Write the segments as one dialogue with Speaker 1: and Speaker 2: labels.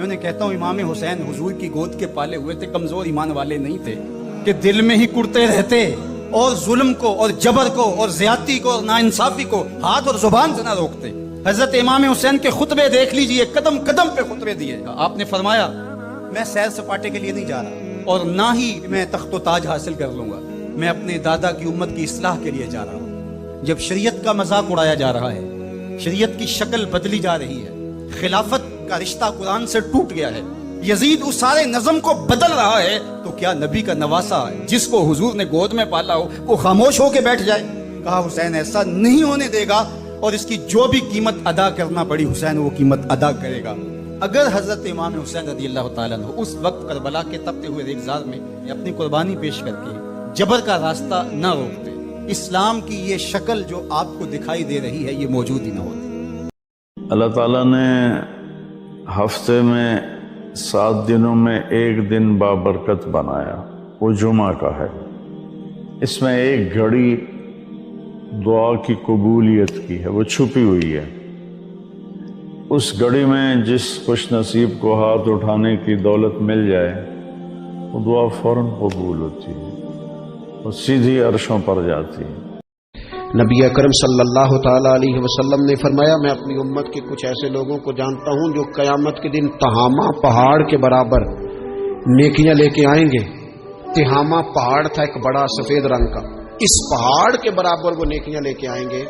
Speaker 1: میں انہیں کہتا ہوں امام حسین حضور کی گود کے پالے ہوئے تھے، کمزور ایمان والے نہیں تھے کہ دل میں ہی کڑتے رہتے اور ظلم کو اور جبر کو اور زیادتی کو اور ناانصافی کو ہاتھ اور زبان سے نہ روکتے۔ حضرت امام حسین کے خطبے دیکھ لیجئے، قدم قدم پہ خطبے دیے۔ آپ نے فرمایا میں سیر سپاٹے کے لیے نہیں جا رہا اور نہ ہی میں تخت و تاج حاصل کر لوں گا، میں اپنے دادا کی امت کی اصلاح کے لیے جا رہا ہوں۔ جب شریعت کا مذاق اڑایا جا رہا ہے، شریعت کی شکل بدلی جا رہی ہے، خلافت کا رشتہ قرآن سے ٹوٹ گیا ہے، یزید اس سارے نظم کو بدل رہا ہے، تو کیا نبی کا نواسا جس کو حضور نے گود میں پالا ہو وہ خاموش ہو کے بیٹھ جائے؟ کہا حسین ایسا نہیں ہونے دے گا، اور اس کی جو بھی قیمت ادا کرنا پڑی حسین وہ قیمت ادا کرے گا۔ اگر حضرت امام حسین رضی اللہ تعالیٰ عنہ اس وقت کربلا کے تپتے ہوئے ریگزار میں اپنی قربانی پیش کر کے جبر کا راستہ نہ روکتے، اسلام کی یہ شکل جو آپ کو دکھائی دے رہی ہے یہ موجود ہی نہ ہوتی۔
Speaker 2: اللہ تعالیٰ نے ہفتے میں 7 دنوں میں ایک دن بابرکت بنایا، وہ جمعہ کا ہے۔ اس میں ایک گھڑی دعا کی قبولیت کی ہے، وہ چھپی ہوئی ہے۔ اس گھڑی میں جس خوش نصیب کو ہاتھ اٹھانے کی دولت مل جائے وہ دعا فوراً قبول ہوتی ہے، وہ سیدھی عرشوں پر جاتی ہے۔
Speaker 3: نبی اکرم صلی اللہ تعالیٰ علیہ وسلم نے فرمایا میں اپنی امت کے کچھ ایسے لوگوں کو جانتا ہوں جو قیامت کے دن تہامہ پہاڑ کے برابر نیکیاں لے کے آئیں گے۔ تہامہ پہاڑ تھا ایک بڑا سفید رنگ کا، اس پہاڑ کے برابر وہ نیکیاں لے کے آئیں گے،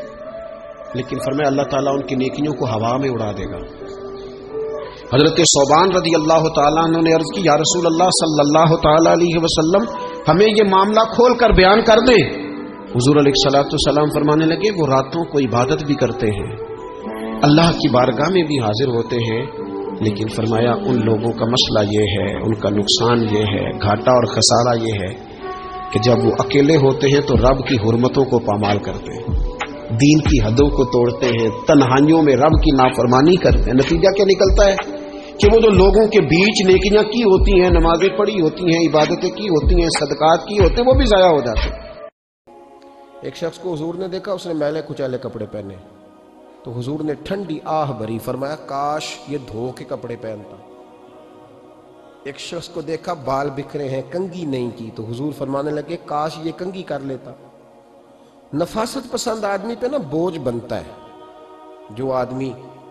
Speaker 3: لیکن فرمایا اللہ تعالیٰ ان کی نیکیوں کو ہوا میں اڑا دے گا۔ حضرت ثوبان رضی اللہ تعالیٰ عنہ نے عرض کی یا رسول اللہ صلی اللہ تعالیٰ علیہ وسلم ہمیں یہ معاملہ کھول کر بیان کر دیں۔ حضور علیہ الصلوۃ والسلام فرمانے لگے وہ راتوں کو عبادت بھی کرتے ہیں، اللہ کی بارگاہ میں بھی حاضر ہوتے ہیں، لیکن فرمایا ان لوگوں کا مسئلہ یہ ہے، ان کا نقصان یہ ہے، گھاٹا اور خسارہ یہ ہے کہ جب وہ اکیلے ہوتے ہیں تو رب کی حرمتوں کو پامال کرتے ہیں، دین کی حدوں کو توڑتے ہیں، تنہائیوں میں رب کی نافرمانی کرتے ہیں۔ نتیجہ کیا نکلتا ہے کہ وہ جو لوگوں کے بیچ نیکیاں کی ہوتی ہیں، نمازیں پڑھی ہوتی ہیں، عبادتیں کی ہوتی ہیں، صدقات کی ہوتے ہیں، وہ بھی ضائع ہو جاتے ہیں۔
Speaker 4: ایک شخص کو حضور نے دیکھا، اس نے میلے کچیلے کپڑے پہنے، تو حضور نے ٹھنڈی آہ بھری، فرمایا کاش یہ دھو کے کپڑے پہنتا۔ ایک شخص کو دیکھا بال بکھرے ہیں، کنگھی نہیں کی، تو حضور فرمانے لگے کاش یہ کنگھی کر لیتا۔ نفاست پسند آدمی پہ نا بوجھ بنتا ہے۔ جو آدمی،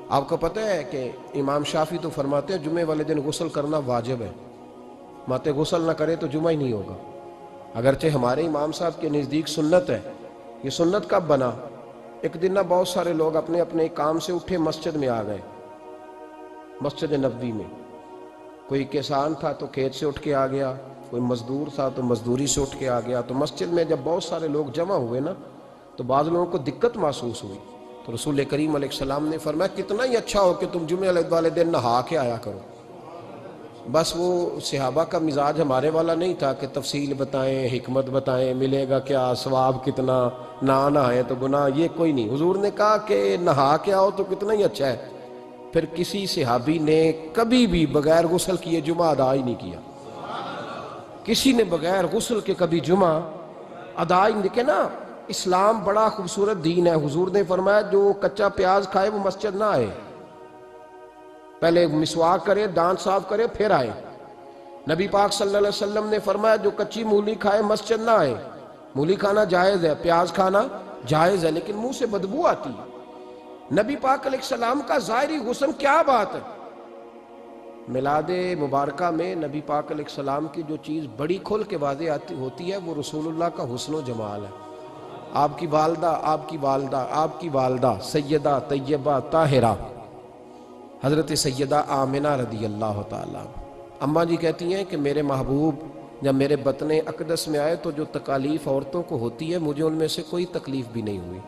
Speaker 4: آپ کو پتہ ہے کہ امام شافعی تو فرماتے ہیں جمعے والے دن غسل کرنا واجب ہے، ماتے غسل نہ کرے تو جمعہ ہی نہیں ہوگا۔ اگرچہ ہمارے امام صاحب کے نزدیک سنت ہے۔ یہ سنت کب بنا؟ ایک دن نہ بہت سارے لوگ اپنے اپنے کام سے اٹھے مسجد میں آ گئے، مسجد نبوی میں۔ کوئی کسان تھا تو کھیت سے اٹھ کے آ گیا، کوئی مزدور تھا تو مزدوری سے اٹھ کے آ گیا۔ تو مسجد میں جب بہت سارے لوگ جمع ہوئے نا تو بعض لوگوں کو دقت محسوس ہوئی، تو رسول کریم علیہ السلام نے فرمایا کتنا ہی اچھا ہو کہ تم جمعے والے دن نہا کے آیا کرو۔ بس وہ صحابہ کا مزاج ہمارے والا نہیں تھا کہ تفصیل بتائیں، حکمت بتائیں، ملے گا کیا، ثواب کتنا، نہ نہائے تو گناہ، یہ کوئی نہیں۔ حضور نے کہا کہ نہا کے آؤ تو کتنا ہی اچھا ہے۔ پھر کسی صحابی نے کبھی بھی بغیر غسل کیے جمعہ ادا ہی نہیں کیا، کسی نے بغیر غسل کے کبھی جمعہ ادا ہی نہیں کیا نا۔ اسلام بڑا خوبصورت دین ہے۔ حضور نے فرمایا جو کچا پیاز کھائے وہ مسجد نہ آئے، پہلے مسواک کرے، دانت صاف کرے پھر آئے۔ نبی پاک صلی اللہ علیہ وسلم نے فرمایا جو کچی مولی کھائے مسجد نہ آئے۔ مولی کھانا جائز ہے، پیاز کھانا جائز ہے، لیکن منہ سے بدبو آتی ہے۔ نبی پاک علیہ السلام کا ظاہری حسن کیا بات ہے۔ میلاد مبارکہ میں نبی پاک علیہ السلام کی جو چیز بڑی کھل کے واضح آتی ہوتی ہے وہ رسول اللہ کا حسن و جمال ہے۔ آپ کی والدہ سیدہ طیبہ طاہرہ حضرت سیدہ آمنہ رضی اللہ تعالیٰ، اماں جی کہتی ہیں کہ میرے محبوب جب میرے بطن اقدس میں آئے تو جو تکالیف عورتوں کو ہوتی ہے مجھے ان میں سے کوئی تکلیف بھی نہیں ہوئی،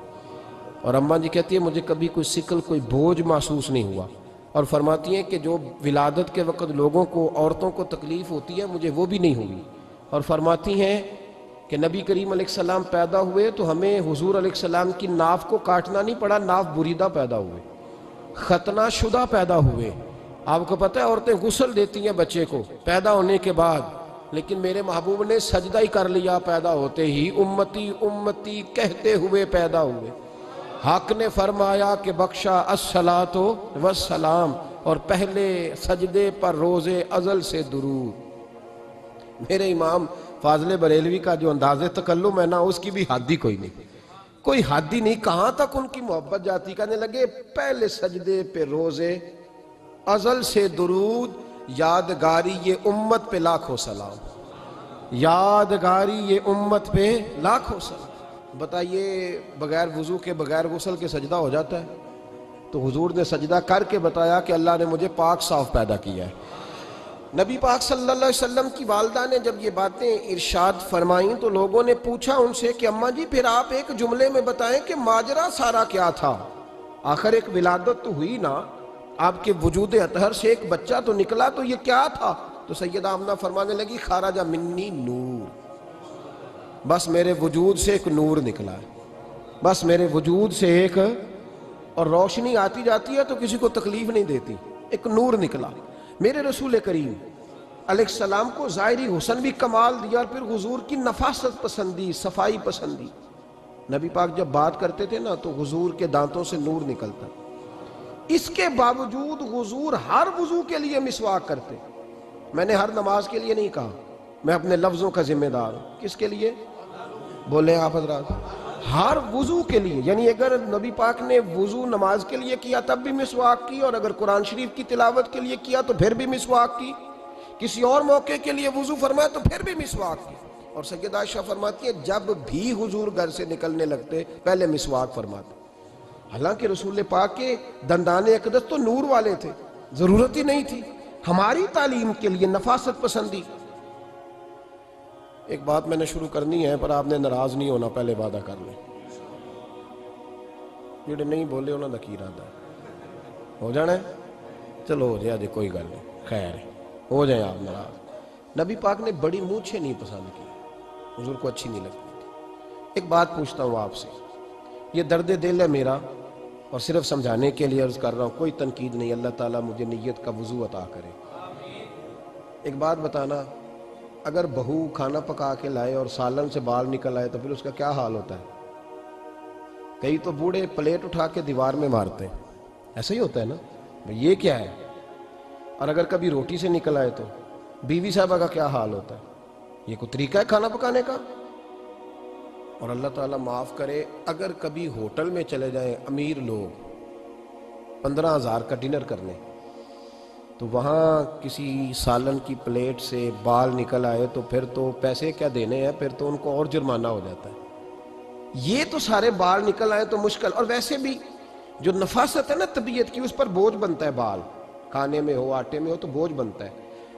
Speaker 4: اور اماں جی کہتی ہیں مجھے کبھی کوئی ثقل، کوئی بوجھ محسوس نہیں ہوا، اور فرماتی ہیں کہ جو ولادت کے وقت لوگوں کو، عورتوں کو تکلیف ہوتی ہے مجھے وہ بھی نہیں ہوئی، اور فرماتی ہیں کہ نبی کریم علیہ السلام پیدا ہوئے تو ہمیں حضور علیہ السلام کی ناف کو کاٹنا نہیں پڑا، ناف بریدہ پیدا ہوئے، ختنہ شدہ پیدا ہوئے۔ آپ کو پتہ ہے عورتیں غسل دیتی ہیں بچے کو پیدا ہونے کے بعد، لیکن میرے محبوب نے سجدہ ہی کر لیا پیدا ہوتے ہی، امتی امتی کہتے ہوئے پیدا ہوئے۔ حق نے فرمایا کہ بخشا الصلاۃ والسلام، اور پہلے سجدے پر روز ازل سے درود. میرے امام فاضل بریلوی کا جو انداز تکلم ہے نا، اس کی بھی حد ہی کوئی نہیں، کوئی حد ہی نہیں. کہاں تک ان کی محبت جاتی. کہنے لگے پہلے سجدے پہ روز ازل سے درود، یادگاری یہ امت پہ لاکھوں سلام، یادگاری یہ امت پہ لاکھوں سلام. بتائیے بغیر وضو کے بغیر غسل کے سجدہ ہو جاتا ہے؟ تو حضور نے سجدہ کر کے بتایا کہ اللہ نے مجھے پاک صاف پیدا کیا ہے. نبی پاک صلی اللہ علیہ وسلم کی والدہ نے جب یہ باتیں ارشاد فرمائیں تو لوگوں نے پوچھا ان سے کہ اماں جی پھر آپ ایک جملے میں بتائیں کہ ماجرا سارا کیا تھا، آخر ایک ولادت تو ہوئی نا، آپ کے وجود اطہر سے ایک بچہ تو نکلا، تو یہ کیا تھا؟ تو سیدہ آمنہ فرمانے لگی خارج منی نور، بس میرے وجود سے ایک نور نکلا ہے، بس میرے وجود سے ایک، اور روشنی آتی جاتی ہے تو کسی کو تکلیف نہیں دیتی، ایک نور نکلا. میرے رسول کریم علیہ السلام کو ظاہری حسن بھی کمال دیا اور پھر حضور کی نفاست پسندی، صفائی پسندی. نبی پاک جب بات کرتے تھے نا تو حضور کے دانتوں سے نور نکلتا. اس کے باوجود حضور ہر وضو کے لیے مسواک کرتے. میں نے ہر نماز کے لیے نہیں کہا، میں اپنے لفظوں کا ذمہ دار ہوں. کس کے لیے بولیں آپ حضرات؟ ہر وضو کے لیے. یعنی اگر نبی پاک نے وضو نماز کے لیے کیا تب بھی مسواک کی، اور اگر قرآن شریف کی تلاوت کے لیے کیا تو پھر بھی مسواک کی، کسی اور موقع کے لیے وضو فرمایا تو پھر بھی مسواک کی. اور سیدہ عائشہ فرماتی ہے جب بھی حضور گھر سے نکلنے لگتے پہلے مسواک فرماتے. حالانکہ رسول پاک کے دندان اقدس تو نور والے تھے، ضرورت ہی نہیں تھی. ہماری تعلیم کے لیے نفاست پسندی. ایک بات میں نے شروع کرنی ہے پر آپ نے ناراض نہیں ہونا، پہلے وعدہ کر لیں. جڑے نہیں بولے انہوں نے کی ارادہ ہو جانا ہے؟ چلو ہو جائے، کوئی گل نہیں، خیر ہے، ہو جائیں آپ ناراض. نبی پاک نے بڑی مونچھیں نہیں پسند کی، حضور کو اچھی نہیں لگتی تھی. ایک بات پوچھتا ہوں آپ سے، یہ درد دل ہے میرا اور صرف سمجھانے کے لیے عرض کر رہا ہوں، کوئی تنقید نہیں. اللہ تعالیٰ مجھے نیت کا وضو عطا کرے. ایک بات بتانا، اگر بہو کھانا پکا کے لائے اور سالن سے بال نکل آئے تو پھر اس کا کیا حال ہوتا ہے؟ کئی تو بوڑھے پلیٹ اٹھا کے دیوار میں مارتے ہیں، ایسا ہی ہوتا ہے نا، یہ کیا ہے؟ اور اگر کبھی روٹی سے نکل آئے تو بیوی صاحبہ کا کیا حال ہوتا ہے؟ یہ کوئی طریقہ ہے کھانا پکانے کا؟ اور اللہ تعالیٰ معاف کرے، اگر کبھی ہوٹل میں چلے جائیں امیر لوگ 15,000 کا ڈنر کرنے، تو وہاں کسی سالن کی پلیٹ سے بال نکل آئے تو پھر تو پیسے کیا دینے ہیں، پھر تو ان کو اور جرمانہ ہو جاتا ہے. یہ تو سارے بال نکل آئے تو مشکل. اور ویسے بھی جو نفاست ہے نا طبیعت کی، اس پر بوجھ بنتا ہے. بال کھانے میں ہو، آٹے میں ہو تو بوجھ بنتا ہے.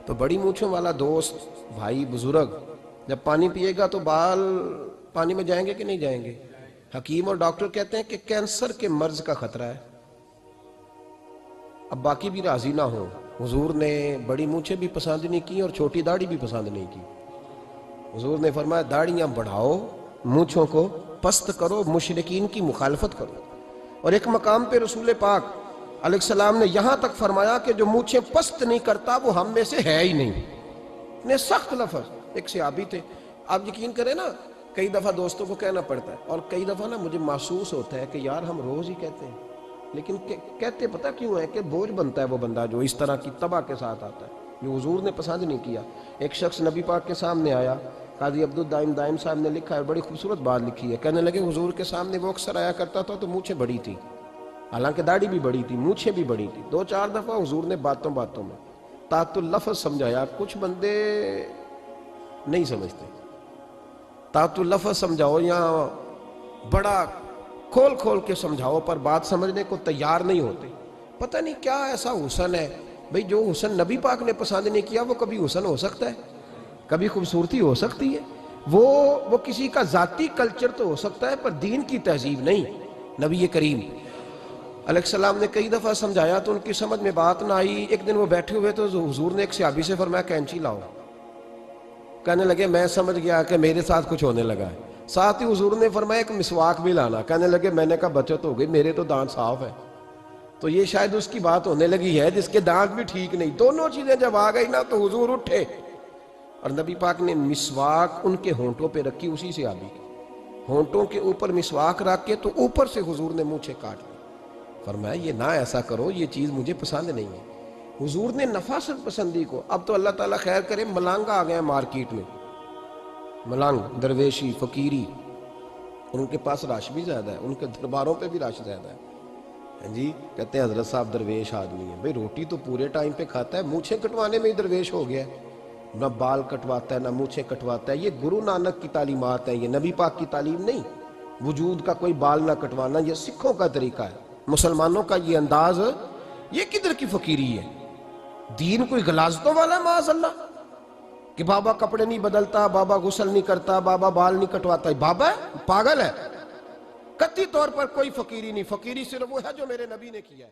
Speaker 4: تو بڑی مونچھوں والا دوست، بھائی، بزرگ جب پانی پیے گا تو بال پانی میں جائیں گے کہ نہیں جائیں گے؟ حکیم اور ڈاکٹر کہتے ہیں کہ کینسر کے مرض کا خطرہ ہے. اب باقی بھی راضی نہ ہو، حضور نے بڑی مونچھیں بھی پسند نہیں کی اور چھوٹی داڑھی بھی پسند نہیں کی. حضور نے فرمایا داڑھیاں بڑھاؤ، مونچھوں کو پست کرو، مشرکین کی مخالفت کرو. اور ایک مقام پہ رسول پاک علیہ السلام نے یہاں تک فرمایا کہ جو مونچھیں پست نہیں کرتا وہ ہم میں سے ہے ہی نہیں. اتنے سخت لفظ. ایک صحابی تھے، آپ یقین کریں نا، کئی دفعہ دوستوں کو کہنا پڑتا ہے اور کئی دفعہ نا مجھے محسوس ہوتا ہے کہ یار ہم روز ہی کہتے ہیں، لیکن کہتے پتہ کیوں ہے؟ کہ بوجھ بنتا ہے وہ بندہ جو اس طرح کی تباہ کے ساتھ آتا ہے، جو حضور نے پسند نہیں کیا. ایک شخص نبی پاک کے سامنے آیا، قاضی عبدالدائم دائم صاحب نے لکھا ہے، بڑی خوبصورت بات لکھی ہے. کہنے لگے حضور کے سامنے وہ اکثر آیا کرتا تھا تو مونچھیں بڑی تھی، حالانکہ داڑھی بھی بڑی تھی، مونچھیں بھی بڑی تھی. 2-4 دفعہ حضور نے باتوں میں تات اللفظ سمجھایا. کچھ بندے نہیں سمجھتے، تات اللفظ سمجھاؤ یا بڑا کھول کے سمجھاؤ پر بات سمجھنے کو تیار نہیں ہوتے. پتہ نہیں کیا ایسا حسن ہے بھئی، جو حسن نبی پاک نے پسند نہیں کیا وہ کبھی حسن ہو سکتا ہے، کبھی خوبصورتی ہو سکتی ہے. وہ کسی کا ذاتی کلچر تو ہو سکتا ہے پر دین کی تہذیب نہیں. نبی کریم علیہ السلام نے کئی دفعہ سمجھایا تو ان کی سمجھ میں بات نہ آئی. ایک دن وہ بیٹھے ہوئے تو حضور نے ایک صحابی سے فرمایا کینچی لاؤ. کہنے لگے میں سمجھ گیا کہ میرے ساتھ کچھ ہونے لگا ہے. ساتھ ہی حضور نے فرمایا ایک مسواک بھی لانا. کہنے لگے میں نے کہا بچت ہو گئی، میرے تو دانت صاف ہے. تو یہ شاید اس کی بات ہونے لگی ہے جس کے دانت بھی ٹھیک نہیں. دونوں چیزیں جب آ گئی نا تو حضور اٹھے اور نبی پاک نے مسواک ان کے ہونٹوں پہ رکھی. اسی سے آبی ہونٹوں کے اوپر مسواک رکھ کے تو اوپر سے حضور نے مونچھیں کاٹ لی. فرمایا یہ نہ ایسا کرو، یہ چیز مجھے پسند نہیں ہے. حضور نے نفاست پسندی کو. اب تو اللہ تعالیٰ خیر کرے ملنگ آ گئے ہیں مارکیٹ میں, ملنگ, درویشی, فقیری, اور ان کے پاس رش بھی زیادہ ہے, ان کے درباروں پہ بھی رش زیادہ ہے. جی کہتے ہیں حضرت صاحب درویش آدمی ہے. بھئی روٹی تو پورے ٹائم پہ کھاتا ہے, مونچھیں کٹوانے میں ہی درویش ہو گیا ہے, نہ بال کٹواتا ہے نہ مونچھیں کٹواتا ہے. یہ گرو نانک کی تعلیمات ہیں, یہ نبی پاک کی تعلیم نہیں. وجود کا کوئی بال نہ کٹوانا یہ سکھوں کا طریقہ ہے. مسلمانوں کا یہ انداز, یہ کدھر کی فقیری ہے؟ دین کوئی غلاظتوں والا ہے معاذ اللہ, کہ بابا کپڑے نہیں بدلتا, بابا غسل نہیں کرتا, بابا بال نہیں کٹواتا. بابا ہے, پاگل ہے. قطعی طور پر کوئی فقیری نہیں. فقیری صرف وہ ہے جو میرے نبی نے کیا ہے.